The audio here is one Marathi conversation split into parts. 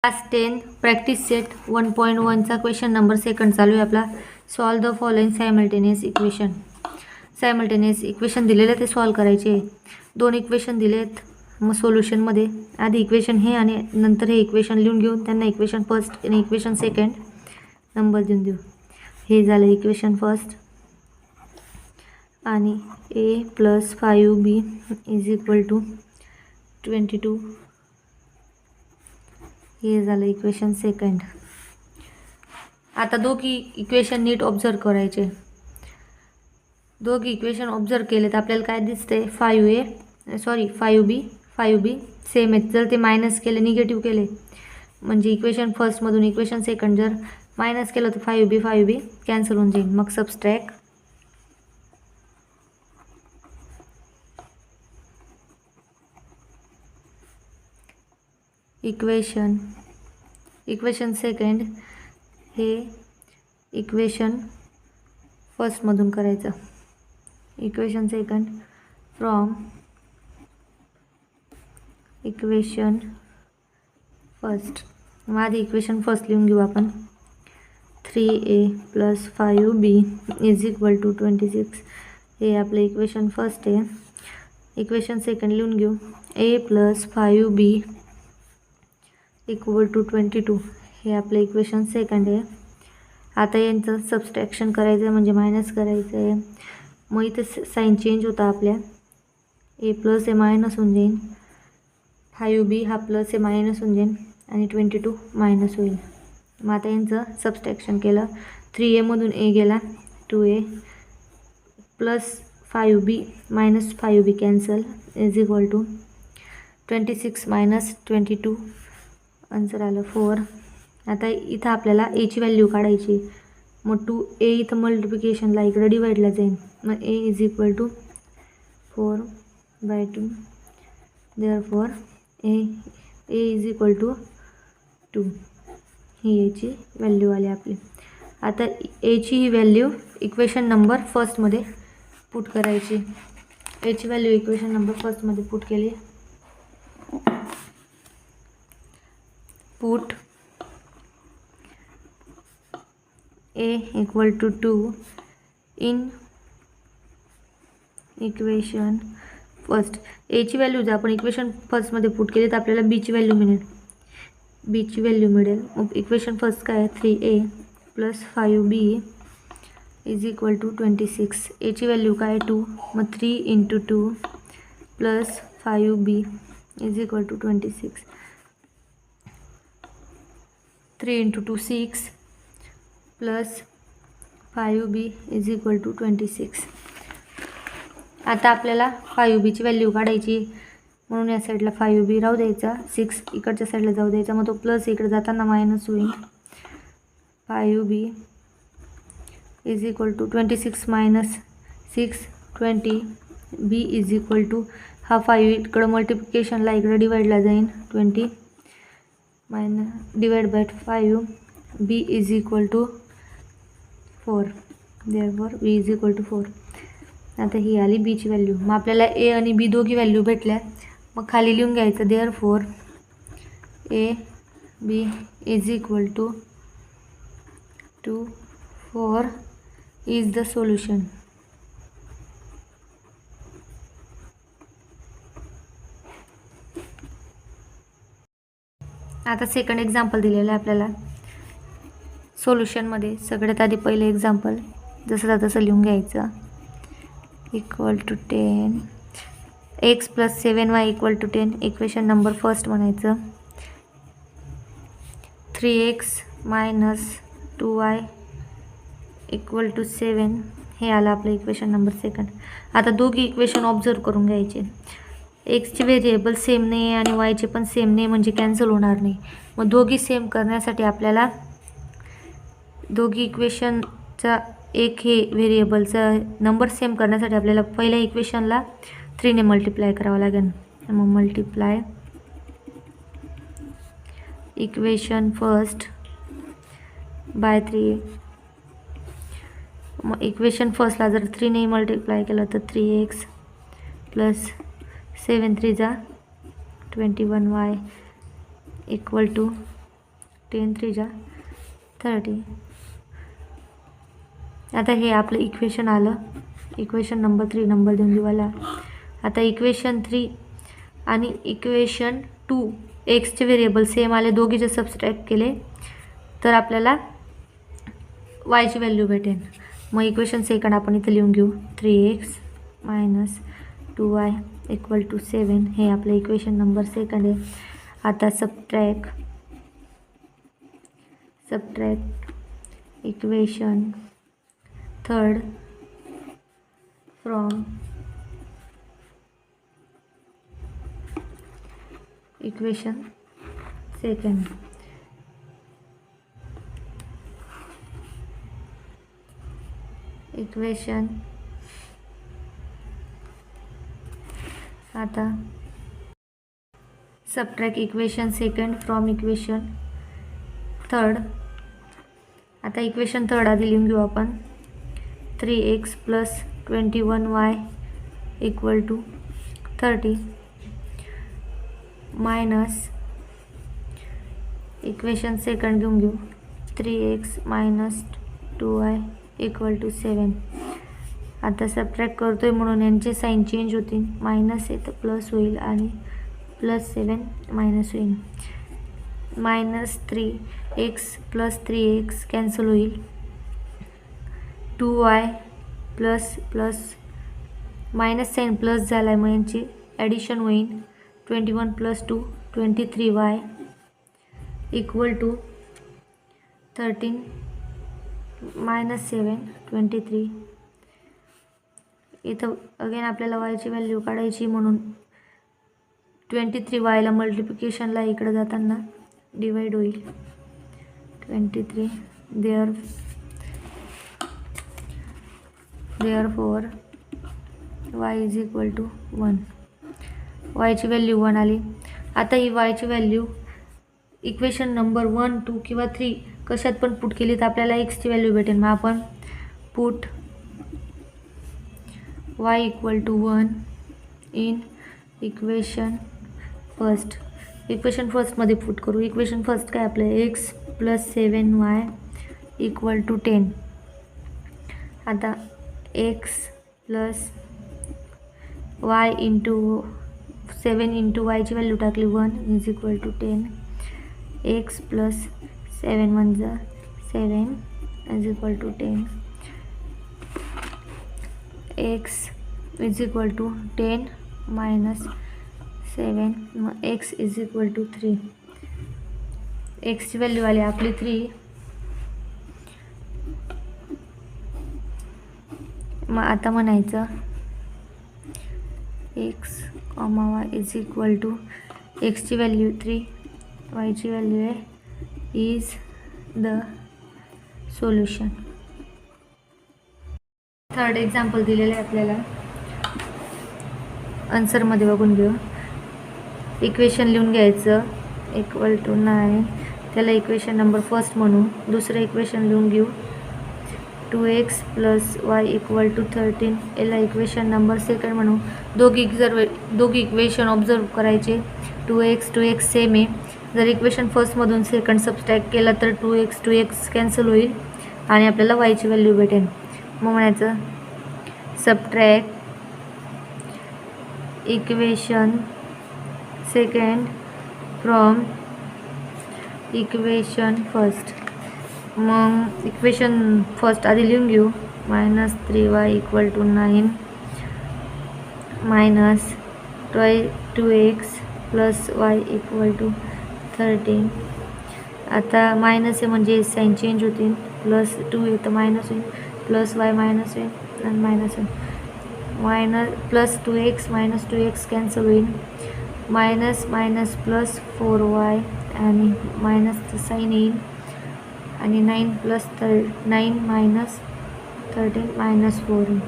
क्लास 10 प्रॅक्टिस सेट 1.1चा क्वेश्चन नंबर सेकंड चालू आहे आपला. Solve the following simultaneous equation. Simultaneous equation दिलेले ते सॉल्व करायचे. दोन इक्वेशन दिलेत. मग सोल्युशनमध्ये आधी इक्वेशन हे आणि नंतर हे इक्वेशन लिहून घेऊन त्यांना इक्वेशन फर्स्ट आणि इक्वेशन सेकंड नंबर देऊन देऊ. हे झालं इक्वेशन फर्स्ट आणि a + 5b = 22. हे झालं इक्वेशन सेकंड. आता दोघी इक्वेशन नीट ऑब्झर्व करायचे. दोघी इक्वेशन ऑब्झर्व केले तर आपल्याला काय दिसते, 5b सेम आहेत. जर ते मायनस केले, निगेटिव्ह केले म्हणजे इक्वेशन फर्स्टमधून इक्वेशन सेकंड जर मायनस केलं तर 5b कॅन्सल होऊन जाईल. मग सबस्ट्रॅक्ट इक्वेशन सेकंड हे इक्वेशन फर्स्टमधून करायचं. Equation second from equation first. मग आधी इक्वेशन फर्स्ट लिहून घेऊ आपण. 3a + 5b = 26. हे आपलं इक्वेशन फर्स्ट आहे. इक्वेशन सेकंड लिहून घेऊ. a + 5b = 22. हे आपलं इक्वेशन सेकंड आहे. आता यांचं सबस्ट्रॅक्शन करायचं आहे म्हणजे मायनस करायचं आहे. मग इथे साईन चेंज होता आपल्या. a + हे मायनस होऊन जाईल, 5b हा प्लस हे मायनस होऊन जाईल आणि 22 मायनस होईल. मग आता यांचं सबस्ट्रॅक्शन केलं. 3a मधून a गेला, 2a + 5b - 5b cancel = 26 - 22. Answer आलं 4. आता इथं आपल्याला a ची व्हॅल्यू काढायची. मग 2a इथं मल्टिप्लिकेशनला इकडं डिवाईडला जाईल. मग a = 4/2. Therefore a = 2. He a ची व्हॅल्यू आली आपली. आता a ची ही व्हॅल्यू इक्वेशन नंबर फर्स्टमध्ये पुट करायची. a ची व्हॅल्यू इक्वेशन नंबर फर्स्टमध्ये पुट केली. Put a = 2 in equation first. a ची व्हॅल्यू जर आपण इक्वेशन फर्स्टमध्ये पुट केली तर आपल्याला b ची व्हॅल्यू मिळेल. मग इक्वेशन फर्स्ट काय आहे, 3a + 5b = 26. a ची व्हॅल्यू काय आहे, 2. मग 3 × 2 + 5b = 26. 3 × 2 6 + 5b = 26. आता आपल्याला 5b ची व्हॅल्यू काढायची म्हणून या साईडला 5b राहू द्यायचा, 6 इकडच्या साईडला जाऊ द्यायचा. मग तो प्लस इकडे जाताना मायनस होईल. 5b = 26 - 6 20. b = हा 5 इकडं मल्टिप्लिकेशनला इकडं डिवाईडला जाईल. 20 /5. b = 4. Therefore b = 4. आता ही आली b ची व्हॅल्यू. मग आपल्याला a आणि b दोघी व्हॅल्यू भेटल्या. मग खाली लिहून घ्यायचं, therefore a b = 2 4 is the solution. आता सेकंड एक्झाम्पल दिलेलं आहे आपल्याला सोल्युशनमध्ये. सगळ्यात आधी पहिलं एक्झाम्पल जसं तसं लिहून घ्यायचं. = 10 x + 7y = 10. Equation number first म्हणायचं. 3x - 2y = 7. हे आलं आपलं इक्वेशन नंबर सेकंड. आता दोघी इक्वेशन ऑब्झर्व करून घ्यायचे. एक्सचे व्हेरिएबल सेम नाही आहे आणि वायचे पण सेम नाही म्हणजे कॅन्सल होणार नाही. मग दोघी सेम करण्यासाठी आपल्याला दोघी इक्वेशनचा एक हे व्हेरिएबलचा नंबर सेम करण्यासाठी आपल्याला पहिल्या इक्वेशनला 3 ने मल्टिप्लाय करावं लागेल. मग मल्टिप्लाय इक्वेशन फर्स्ट बाय 3. मग इक्वेशन फर्स्टला जर 3 ने मल्टिप्लाय केलं तर 3x + 7 3 = 21y = 10 3 जा 30. आता हे आपलं इक्वेशन आलं. इक्वेशन नंबर 3 नंबर देऊन देवाला. आता इक्वेशन 3 आणि इक्वेशन 2 एक्सचे व्हेरिएबल सेम आले, दोघीचे सबस्ट्रॅक्ट केले तर आपल्याला वायची व्हॅल्यू भेटेल. मग इक्वेशन सेकंड आपण इथे लिहून घेऊ. 3x - 2y = 7 हे आपलं इक्वेशन नंबर सेकंड आहे. आता subtract equation third from equation second. Equation आता subtract equation second from equation third. आता इक्वेशन थर्ड आधी लिहून घेऊ आपण. 3x + 21y = 30 minus equation second घेऊन घेऊ. 3x - 2y = 7. आता सबट्रॅक्ट करतोय म्हणून यांचे साईन चेंज होतील. मायनस आहे तर प्लस होईल आणि +7 मायनस होईल. -3x + 3x कॅन्सल होईल. 2y plus minus sine plus झाला आहे मग यांची ॲडिशन होईल. 21 + 2 23y = 13 -7 23. इथं अगेन आपल्याला वायची व्हॅल्यू काढायची म्हणून 23yला मल्टिप्लिकेशनला इकडं जाताना डिवाइड होईल. 23 therefore y = 1. वायची व्हॅल्यू 1 आली. आता ही वायची व्हॅल्यू इक्वेशन नंबर 1 2 किंवा 3 कशात पण पुट केली तर आपल्याला एक्सची व्हॅल्यू भेटेल. मग आपण put y = 1 in equation first. Equation फर्स्टमध्ये पुट करू. इक्वेशन फर्स्ट काय आपलं x + 7y = 10. आता x + y × 7 × yची व्हॅल्यू टाकली 1 = 10. x + 7 1 जा 7 = 10. x = 10 - 7 मग x = 3. एक्सची व्हॅल्यू आली आपली 3. मग आता म्हणायचं x, y = एक्सची व्हॅल्यू 3 वायची व्हॅल्यू आहे is the solution. Third example दिलेलं आहे आपल्याला. आन्सरमध्ये बघून घेऊ. इक्वेशन लिहून घ्यायचं = 9 त्याला इक्वेशन नंबर फर्स्ट म्हणू. दुसरं इक्वेशन लिहून घेऊ 2x + y = 13 याला इक्वेशन नंबर सेकंड म्हणू. दोघी इक्वेशन ऑब्झर्व करायचे. 2x सेम आहे. जर इक्वेशन फर्स्टमधून सेकंड सबस्ट्रॅक्ट केला तर 2x कॅन्सल होईल आणि आपल्याला वायची व्हॅल्यू भेटेल. मग म्हणायचं subtract equation second from equation first. मग इक्वेशन फर्स्ट आधी लिहून घेऊ. -3y = 9 minus 2x + y = 13. आता मायनस आहे म्हणजे साईन चेंज होतील. +2 आहे तर मायनस होईल. +y मायनस होईल आणि मायनस होईल. +2x - 2x कॅन्सल होईल. मायनस +4y आणि मायनसचं साईन येईल आणि 9 + 9 - 13 -4.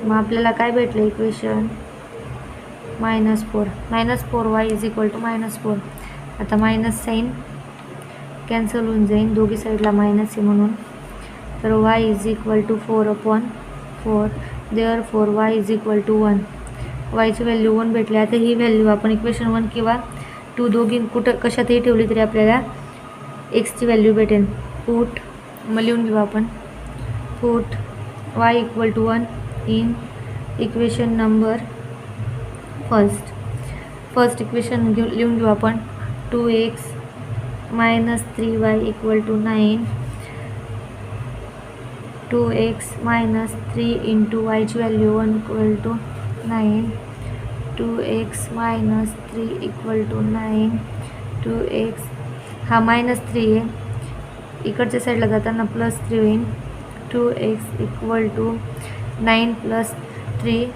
मग आपल्याला काय भेटलं इक्वेशन -4 -4y = -4. आता मायनस साईन कॅन्सल होऊन जाईल दोघी साईडला मायनस आहे म्हणून. तर y = 4/4 therefore y = 1. वायची व्हॅल्यू 1 भेटली. आता ही व्हॅल्यू आपण इक्वेशन 1 किंवा 2 दोघी कुठं कशातही ठेवली तरी आपल्याला एक्सची व्हॅल्यू भेटेल. पुट मग लिहून घेऊ आपण. Put y equal to 1 in equation number first equation लिहून घेऊ आपण. 2x minus 3y equal to 9. 2x minus 3 into वायची value 1 equal to 9. 2x minus 3 equal to 9. 2x हा -3 आहे, इकडच्या साईडला जाताना +3 होईल. 2x equal to 9 + 3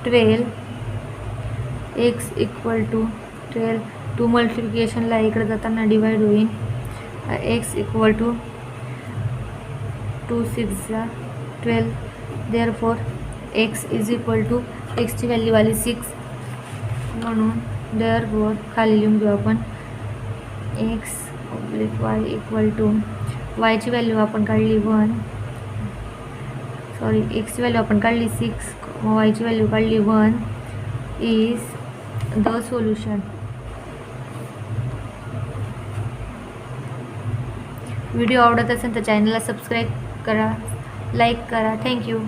12. x equal to 12. 2 मल्टिप्लिकेशनला इकडे जाताना डिवाइड होईल. x equal to 2 6 12. Therefore x is equal to एक्सची व्हॅल्यू आली 6 म्हणून देअरफॉर खाली लिहून घेऊ आपण. x y इक्वल टू वायची व्हॅल्यू आपण काढली 1, सॉरी एक्सची व्हॅल्यू आपण काढली 6, वायची व्हॅल्यू काढली 1 इज द सोल्युशन. व्हिडिओ आवडत असेल तर चॅनलला सबस्क्राईब करा, लाईक करा. थँक्यू.